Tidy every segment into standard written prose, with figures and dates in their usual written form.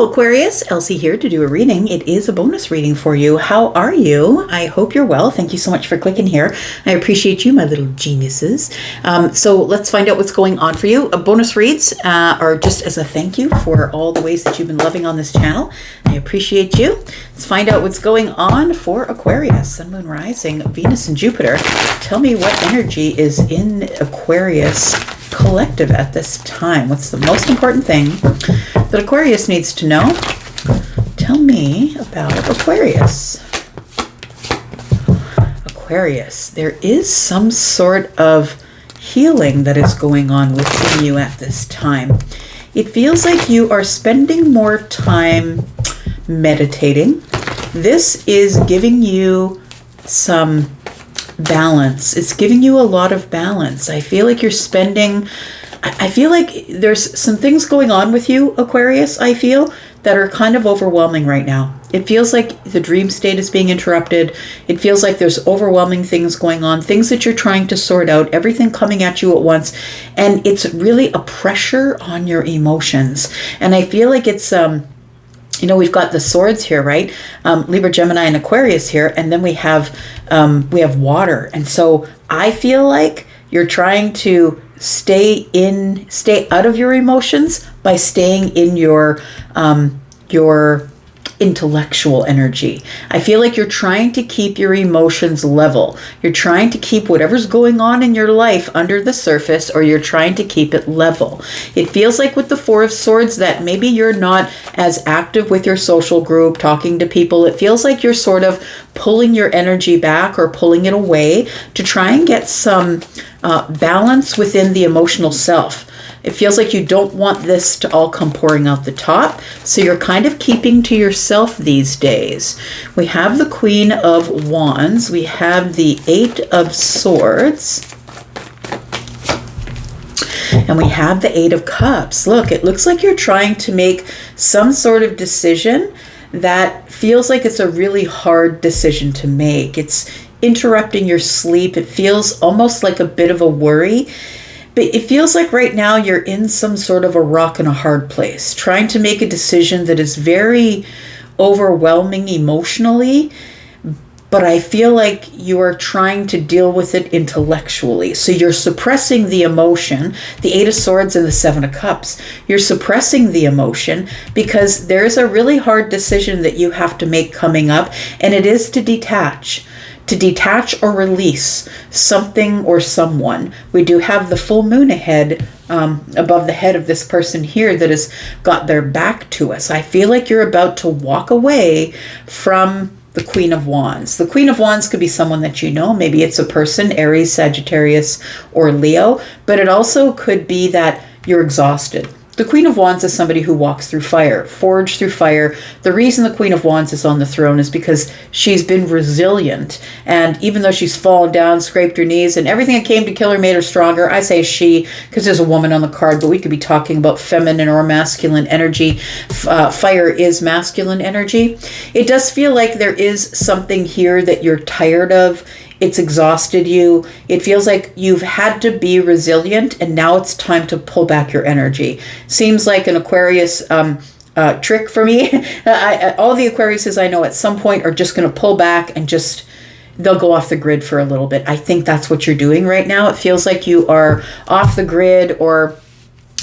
Hello Aquarius, Elsie here to do a reading. It is a bonus reading for you. How are you? I hope you're well. Thank you so much for clicking here. I appreciate you, my little geniuses. So let's find out what's going on for you. Bonus reads are just as a thank you for all the ways that you've been loving on this channel. I appreciate you. Let's find out what's going on for Aquarius. Sun, Moon, Rising, Venus, and Jupiter. Tell me what energy is in Aquarius collective at this time. What's the most important thing that Aquarius needs to know? Tell me about Aquarius. Aquarius, there is some sort of healing that is going on within you at this time. It feels like you are spending more time meditating. This is giving you some balance. It's giving you a lot of balance. I feel like I feel like there's some things going on with you, Aquarius, I feel, that are kind of overwhelming right now. It feels like the dream state is being interrupted. It feels like there's overwhelming things going on, things that you're trying to sort out, everything coming at you at once. And it's really a pressure on your emotions. And I feel like it's, we've got the swords here, right? Libra, Gemini, and Aquarius here. And then we have water. And so I feel like you're trying to stay out of your emotions by staying in your intellectual energy. I feel like you're trying to keep your emotions level. You're trying to keep whatever's going on in your life under the surface, or you're trying to keep it level. It feels like with the Four of Swords that maybe you're not as active with your social group, talking to people. It feels like you're sort of pulling your energy back or pulling it away to try and get some balance within the emotional self. It feels like you don't want this to all come pouring out the top, so you're kind of keeping to yourself these days. We have the Queen of Wands. We have the Eight of Swords. And we have the Eight of Cups. Look, it looks like you're trying to make some sort of decision that feels like it's a really hard decision to make. It's interrupting your sleep. It feels almost like a bit of a worry. But it feels like right now you're in some sort of a rock and a hard place, trying to make a decision that is very overwhelming emotionally, but I feel like you are trying to deal with it intellectually. So you're suppressing the emotion, the Eight of Swords and the Seven of Cups. You're suppressing the emotion because there's a really hard decision that you have to make coming up, and it is to detach. To detach or release something or someone. We do have the full moon ahead, above the head of this person here that has got their back to us. I feel like you're about to walk away from the Queen of Wands. The Queen of Wands could be someone that you know. Maybe it's a person, Aries, Sagittarius, or Leo. But it also could be that you're exhausted. The Queen of Wands is somebody who walks through fire, forged through fire. The reason the Queen of Wands is on the throne is because she's been resilient. And even though she's fallen down, scraped her knees, and everything that came to kill her made her stronger, I say she, because there's a woman on the card, but we could be talking about feminine or masculine energy. Fire is masculine energy. It does feel like there is something here that you're tired of. It's exhausted you. It feels like you've had to be resilient, and now it's time to pull back your energy. Seems like an Aquarius trick for me. All the Aquariuses I know at some point are just going to pull back and they'll go off the grid for a little bit. I think that's what you're doing right now. It feels like you are off the grid or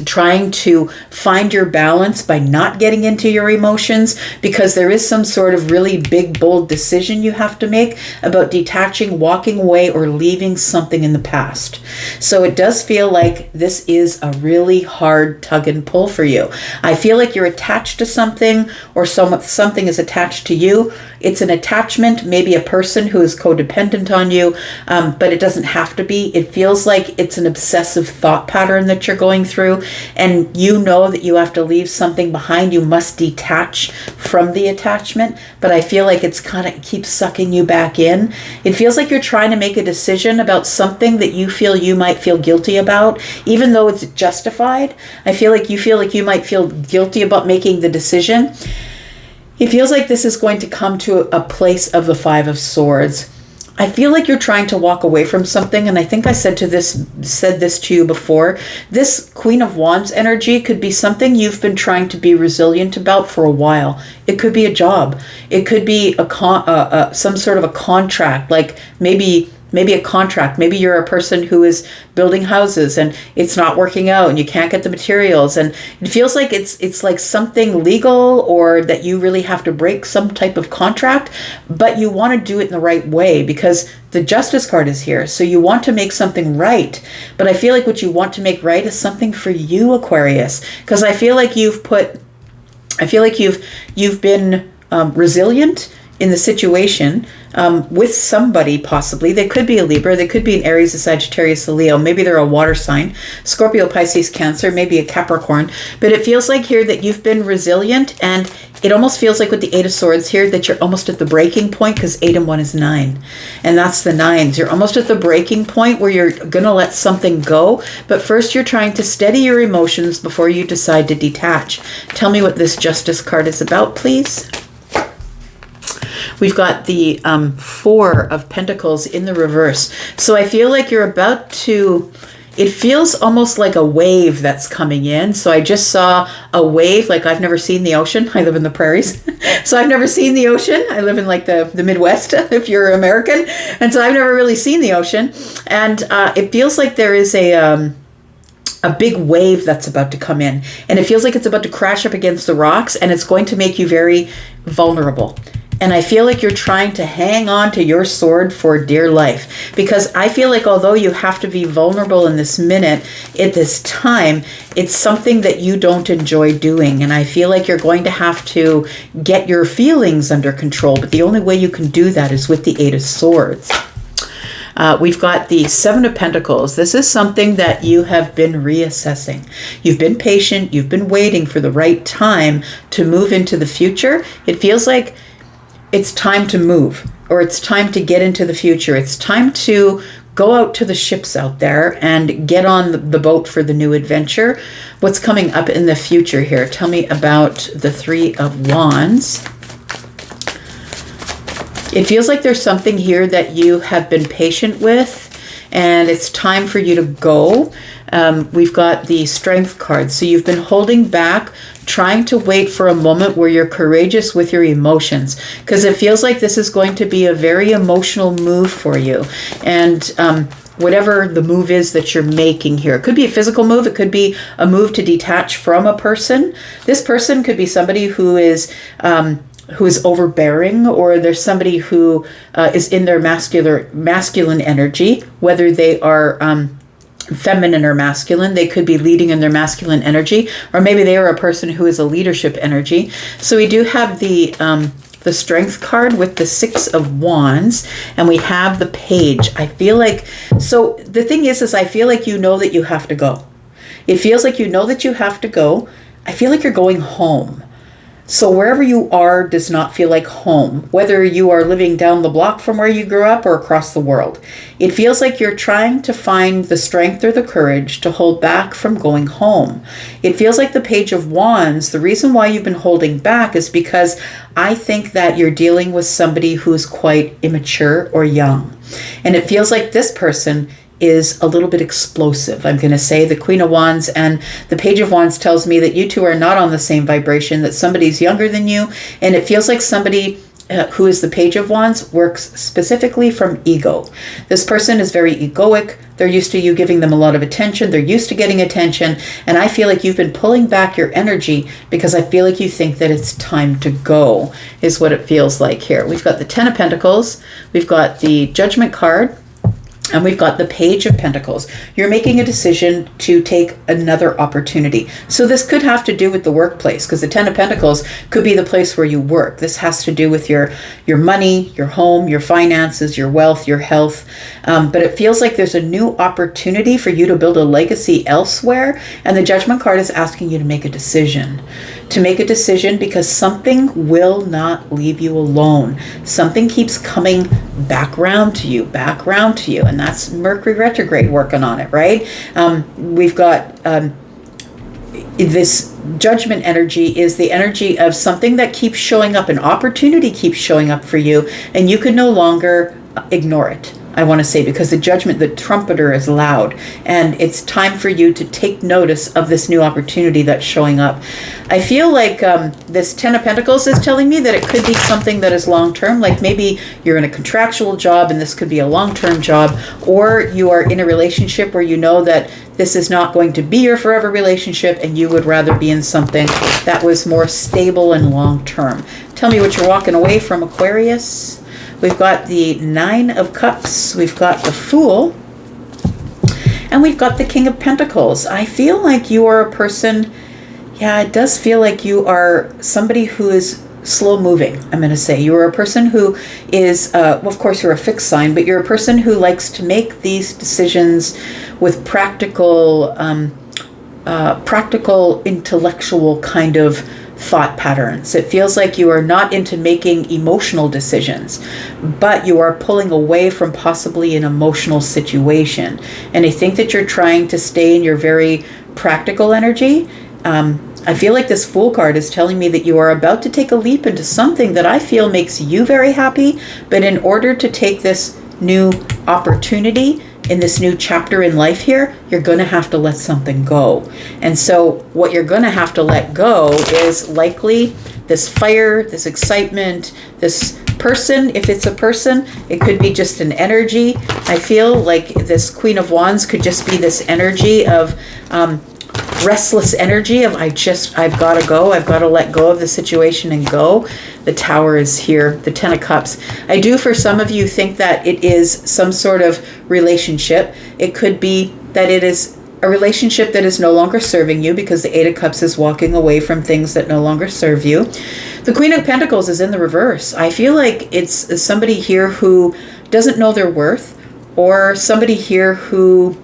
trying to find your balance by not getting into your emotions, because there is some sort of really big, bold decision you have to make about detaching, walking away, or leaving something in the past. So it does feel like this is a really hard tug and pull for you. I feel like you're attached to something, or something is attached to you. It's an attachment, maybe a person who is codependent on you, but it doesn't have to be. It feels like it's an obsessive thought pattern that you're going through, and you know that you have to leave something behind. You must detach from the attachment, but I feel like it's kind of keeps sucking you back in. It feels like you're trying to make a decision about something that you feel you might feel guilty about, even though it's justified. I feel like you might feel guilty about making the decision. It feels like this is going to come to a place of the Five of Swords. I feel like you're trying to walk away from something, and I think I said this to you before. This Queen of Wands energy could be something you've been trying to be resilient about for a while. It could be a job. It could be some sort of a contract, like maybe a contract. Maybe you're a person who is building houses and it's not working out and you can't get the materials, and it feels like it's like something legal, or that you really have to break some type of contract, but you want to do it in the right way because the Justice card is here. So you want to make something right. But I feel like what you want to make right is something for you, Aquarius, because I feel like you've been resilient in the situation with somebody, possibly. They could be a Libra, they could be an Aries, a Sagittarius, a Leo. Maybe they're a water sign, Scorpio, Pisces, Cancer, maybe a Capricorn. But it feels like here that you've been resilient, and it almost feels like with the Eight of Swords here that you're almost at the breaking point, because 8 and 1 is 9. And that's the 9s. You're almost at the breaking point where you're going to let something go. But first you're trying to steady your emotions before you decide to detach. Tell me what this Justice card is about, please. We've got the 4 of Pentacles in the reverse. So I feel like you're about to, it feels almost like a wave that's coming in. So I just saw a wave, like I've never seen the ocean. I live in the prairies. So I've never seen the ocean. I live in like the Midwest, if you're American. And so I've never really seen the ocean. And it feels like there is a big wave that's about to come in. And it feels like it's about to crash up against the rocks, and it's going to make you very vulnerable. And I feel like you're trying to hang on to your sword for dear life, because I feel like although you have to be vulnerable in this minute, at this time, it's something that you don't enjoy doing. And I feel like you're going to have to get your feelings under control. But the only way you can do that is with the 8 of Swords. We've got the 7 of Pentacles. This is something that you have been reassessing. You've been patient. You've been waiting for the right time to move into the future. It feels like it's time to move, or it's time to get into the future. It's time to go out to the ships out there and get on the boat for the new adventure. What's coming up in the future here? Tell me about the 3 of Wands. It feels like there's something here that you have been patient with, and it's time for you to go. We've got the Strength card. So you've been holding back, trying to wait for a moment where you're courageous with your emotions, because it feels like this is going to be a very emotional move for you. And whatever the move is that you're making here, it could be a physical move, it could be a move to detach from a person. This person could be somebody who is overbearing, or there's somebody who is in their masculine energy, whether they are feminine or masculine. They could be leading in their masculine energy, or maybe they are a person who is a leadership energy. So we do have the Strength card with the 6 of Wands, and we have the Page. I feel like, so the thing is I feel like you know that you have to go. It feels like you know that you have to go. I feel like you're going home. So wherever you are does not feel like home, whether you are living down the block from where you grew up or across the world. It feels like you're trying to find the strength or the courage to hold back from going home. It feels like the Page of Wands, the reason why you've been holding back is because I think that you're dealing with somebody who's quite immature or young. And it feels like this person is a little bit explosive. I'm going to say the Queen of Wands and the Page of Wands tells me that you two are not on the same vibration, that somebody's younger than you, and it feels like somebody who is the Page of Wands works specifically from ego. This person is very egoic. They're used to you giving them a lot of attention. They're used to getting attention, and I feel like you've been pulling back your energy because I feel like you think that it's time to go, is what it feels like here. We've got the 10 of Pentacles. We've got the Judgment card. And we've got the Page of Pentacles. You're making a decision to take another opportunity. So this could have to do with the workplace, because the 10 of Pentacles could be the place where you work. This has to do with your money, your home, your finances, your wealth, your health. But it feels like there's a new opportunity for you to build a legacy elsewhere. And the Judgment card is asking you to make a decision. To make a decision, because something will not leave you alone. Something keeps coming back round to you. And that's Mercury retrograde working on it, right? We've got this Judgment energy is the energy of something that keeps showing up. An opportunity keeps showing up for you, and you could no longer ignore it. I want to say, because the judgment, the trumpeter is loud, and it's time for you to take notice of this new opportunity that's showing up. I feel like this Ten of Pentacles is telling me that it could be something that is long-term, like maybe you're in a contractual job and this could be a long-term job, or you are in a relationship where you know that this is not going to be your forever relationship and you would rather be in something that was more stable and long-term. Tell me what you're walking away from, Aquarius. We've got the Nine of Cups, we've got the Fool, and we've got the King of Pentacles. I feel like you are a person, yeah, it does feel like you are somebody who is slow moving, I'm going to say. You're a person who is, well, of course you're a fixed sign, but you're a person who likes to make these decisions with practical, intellectual kind of thought patterns. It feels like you are not into making emotional decisions, but you are pulling away from possibly an emotional situation. And I think that you're trying to stay in your very practical energy. I feel like this Fool card is telling me that you are about to take a leap into something that I feel makes you very happy, but in order to take this new opportunity in this new chapter in life here, you're going to have to let something go. And so what you're going to have to let go is likely this fire, this excitement, this person. If it's a person, it could be just an energy. I feel like this Queen of Wands could just be this energy of restless energy of I've got to go. I've got to let go of the situation and go. The Tower is here, the Ten of Cups. I do, for some of you, think that it is some sort of relationship. It could be that it is a relationship that is no longer serving you, because the Eight of Cups is walking away from things that no longer serve you. The Queen of Pentacles is in the reverse. I feel like it's somebody here who doesn't know their worth, or somebody here who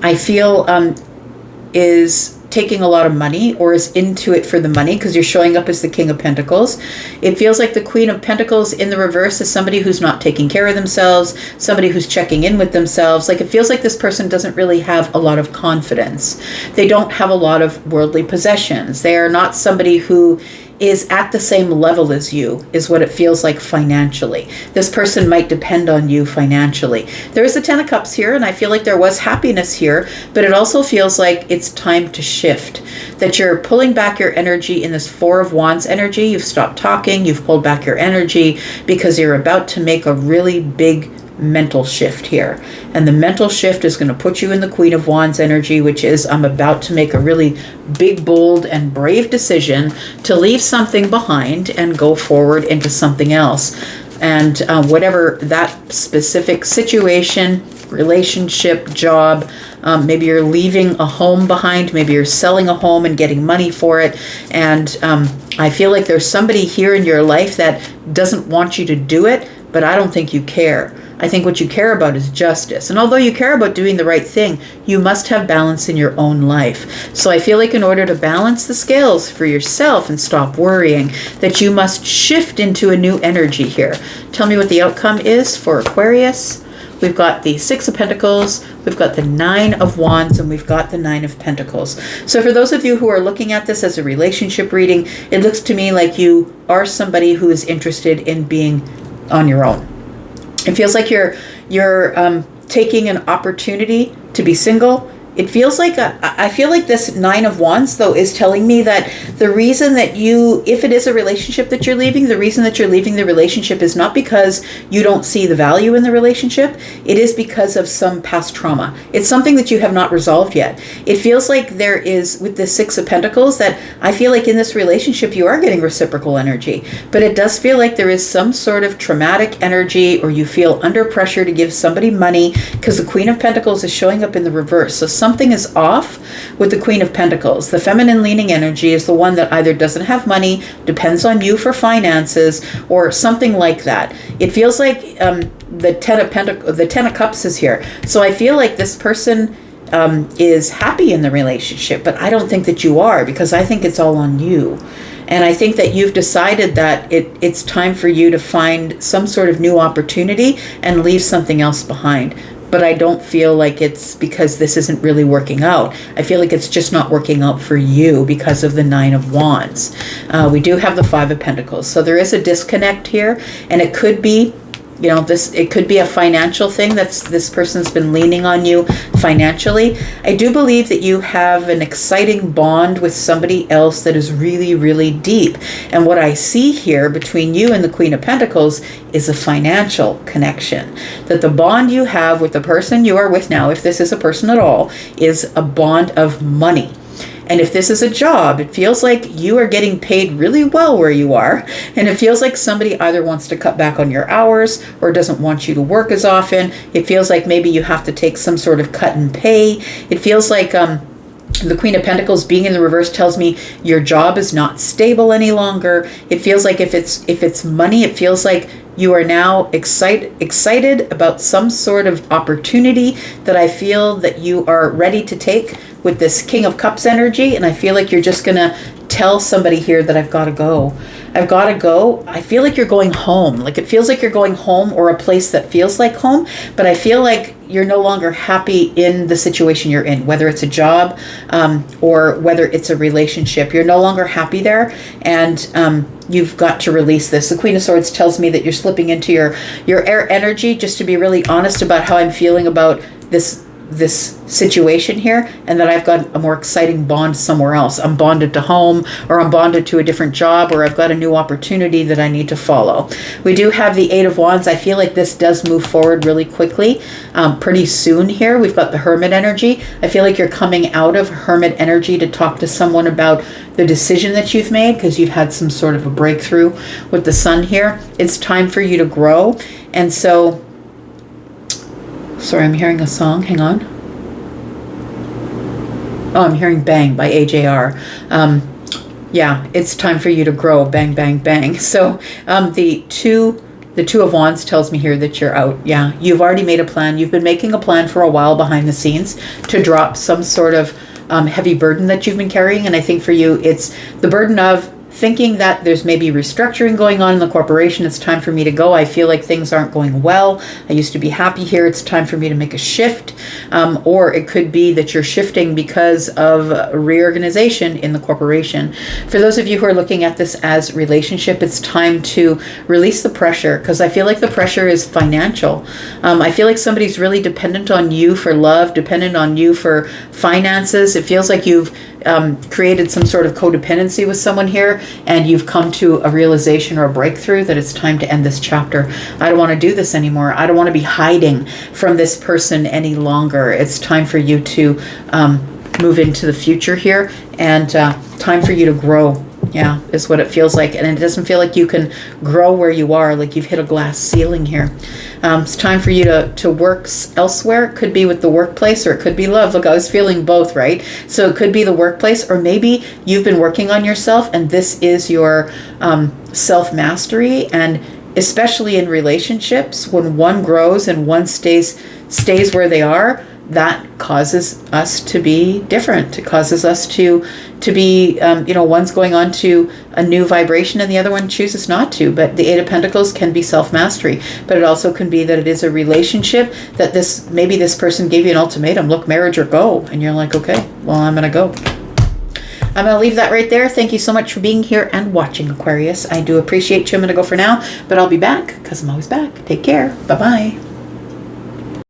I feel is taking a lot of money, or is into it for the money, because you're showing up as the King of Pentacles. It feels like the Queen of Pentacles in the reverse is somebody who's not taking care of themselves, somebody who's checking in with themselves. Like, it feels like this person doesn't really have a lot of confidence. They don't have a lot of worldly possessions. They are not somebody who is at the same level as you, is what it feels like financially. This person might depend on you financially. There is a Ten of Cups here, and I feel like there was happiness here, but it also feels like it's time to shift. That you're pulling back your energy in this Four of Wands energy. You've stopped talking, you've pulled back your energy, because you're about to make a really big mental shift here. And the mental shift is going to put you in the Queen of Wands energy, which is, I'm about to make a really big, bold, and brave decision to leave something behind and go forward into something else. And whatever that specific situation, relationship, job, maybe you're leaving a home behind, maybe you're selling a home and getting money for it. And I feel like there's somebody here in your life that doesn't want you to do it, but I don't think you care. I think what you care about is justice. And although you care about doing the right thing, you must have balance in your own life. So I feel like in order to balance the scales for yourself and stop worrying, that you must shift into a new energy here. Tell me what the outcome is for Aquarius. We've got the Six of Pentacles, we've got the Nine of Wands, and we've got the Nine of Pentacles. So for those of you who are looking at this as a relationship reading, it looks to me like you are somebody who is interested in being on your own. It feels like you're taking an opportunity to be single. It feels like, I feel like this Nine of Wands, though, is telling me that the reason that you, if it is a relationship that you're leaving, the reason that you're leaving the relationship is not because you don't see the value in the relationship. It is because of some past trauma. It's something that you have not resolved yet. It feels like there is, with the Six of Pentacles, that I feel like in this relationship you are getting reciprocal energy. But it does feel like there is some sort of traumatic energy, or you feel under pressure to give somebody money, because the Queen of Pentacles is showing up in the reverse. So something is off with the Queen of Pentacles. The feminine leaning energy is the one that either doesn't have money, depends on you for finances, or something like that. It feels like the Ten of Cups is here. So I feel like this person is happy in the relationship, but I don't think that you are, because I think it's all on you. And I think that you've decided that it's time for you to find some sort of new opportunity and leave something else behind. But I don't feel like it's because this isn't really working out. I feel like it's just not working out for you because of the Nine of Wands. We do have the Five of Pentacles. So there is a disconnect here, and it could be you know, it could be a financial thing this person's been leaning on you financially. I do believe that you have an exciting bond with somebody else that is really, really deep. And what I see here between you and the Queen of Pentacles is a financial connection. That the bond you have with the person you are with now, if this is a person at all, is a bond of money. And if this is a job, it feels like you are getting paid really well where you are. And it feels like somebody either wants to cut back on your hours or doesn't want you to work as often. It feels like maybe you have to take some sort of cut in pay. It feels like the Queen of Pentacles being in the reverse tells me your job is not stable any longer. It feels like if it's money, it feels like you are now excited about some sort of opportunity that I feel that you are ready to take with this King of Cups energy. And I feel like you're just going to tell somebody here that I've got to go. I've got to go. I feel like you're going home. Like it feels like you're going home or a place that feels like home, but I feel like you're no longer happy in the situation you're in, whether it's a job or whether it's a relationship. You're no longer happy there, and you've got to release this. The Queen of Swords tells me that you're slipping into your air energy, just to be really honest about how I'm feeling about this situation here, and that I've got a more exciting bond somewhere else. I'm bonded to home, or I'm bonded to a different job, or I've got a new opportunity that I need to follow. We do have the Eight of Wands. I feel like this does move forward really quickly, pretty soon here. We've got the Hermit energy. I feel like you're coming out of Hermit energy to talk to someone about the decision that you've made, because you've had some sort of a breakthrough with the Sun here. It's time for you to grow. And so, sorry, I'm hearing a song. Hang on. Oh, I'm hearing Bang by AJR. Yeah, it's time for you to grow. Bang, bang, bang. So the Two of Wands tells me here that you're out. Yeah, you've already made a plan. You've been making a plan for a while behind the scenes to drop some sort of heavy burden that you've been carrying. And I think for you, it's the burden of thinking that there's maybe restructuring going on in the corporation. It's time for me to go. I feel like things aren't going well. I used to be happy here. It's time for me to make a shift. Or it could be that you're shifting because of reorganization in the corporation. For those of you who are looking at this as relationship, it's time to release the pressure, because I feel like the pressure is financial. I feel like somebody's really dependent on you for love, dependent on you for finances. It feels like you've created some sort of codependency with someone here, and you've come to a realization or a breakthrough that it's time to end this chapter. I don't want to do this anymore. I don't want to be hiding from this person any longer. It's time for you to move into the future here, and time for you to grow. Yeah, is what it feels like. And it doesn't feel like you can grow where you are, like you've hit a glass ceiling here. It's time for you to work elsewhere. It could be with the workplace, or it could be love. Look, I was feeling both, right? So it could be the workplace, or maybe you've been working on yourself, and this is your self-mastery. And especially in relationships, when one grows and one stays where they are, that causes us to be different. It causes us to be, one's going on to a new vibration and the other one chooses not to. But the Eight of Pentacles can be self-mastery, but it also can be that it is a relationship that maybe this person gave you an ultimatum, look, marriage or go. And you're like, okay, well, I'm going to go. I'm going to leave that right there. Thank you so much for being here and watching, Aquarius. I do appreciate you. I'm going to go for now, but I'll be back, because I'm always back. Take care. Bye-bye.